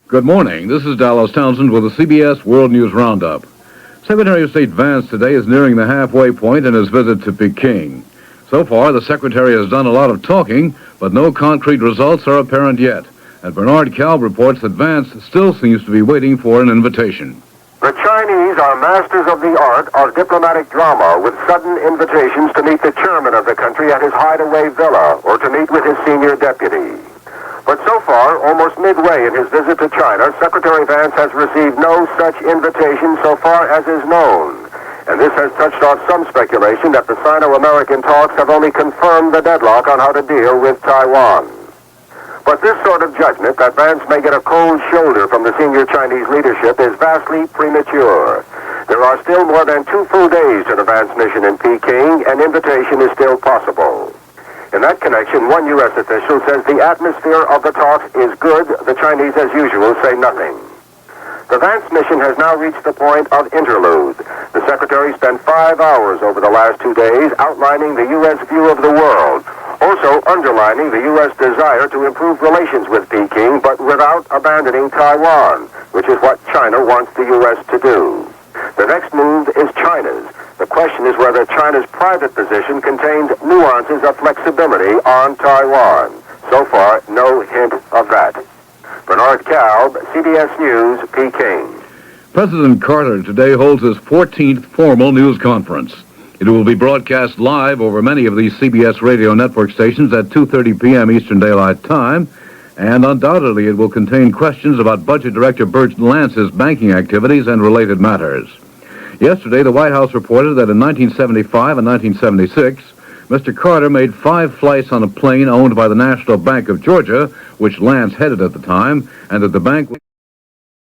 Good morning. This is Dallas Townsend with the CBS World News Roundup. Secretary of State Vance today is nearing the halfway point in his visit to Peking. So far, the Secretary has done a lot of talking, but no concrete results are apparent yet. And Bernard Kalb reports that Vance still seems to be waiting for an invitation. The Chinese are masters of the art of diplomatic drama, with sudden invitations to meet the chairman of the country at his hideaway villa or to meet with his senior deputy. But so far, almost midway in his visit to China, Secretary Vance has received no such invitation so far as is known. And this has touched off some speculation that the Sino-American talks have only confirmed the deadlock on how to deal with Taiwan. But this sort of judgment that Vance may get a cold shoulder from the senior Chinese leadership is vastly premature. There are still more than 2 full days to the Vance mission in Peking, and invitation is still possible. In that connection, one U.S. official says the atmosphere of the talks is good. The Chinese, as usual, say nothing. The Vance mission has now reached the point of interlude. The Secretary spent 5 hours over the last 2 days outlining the U.S. view of the world, also underlining the U.S. desire to improve relations with Peking, but without abandoning Taiwan, which is what China wants the U.S. to do. The next move is China's. The question is whether China's private position contains nuances of flexibility on Taiwan. So far, no hint of that. Bernard Kalb, CBS News, Peking. President Carter today holds his 14th formal news conference. It will be broadcast live over many of these CBS radio network stations at 2:30 p.m. Eastern Daylight Time, and undoubtedly it will contain questions about Budget Director Burt Lance's banking activities and related matters. Yesterday, the White House reported that in 1975 and 1976, Mr. Carter made 5 flights on a plane owned by the National Bank of Georgia, which Lance headed at the time, and that the bank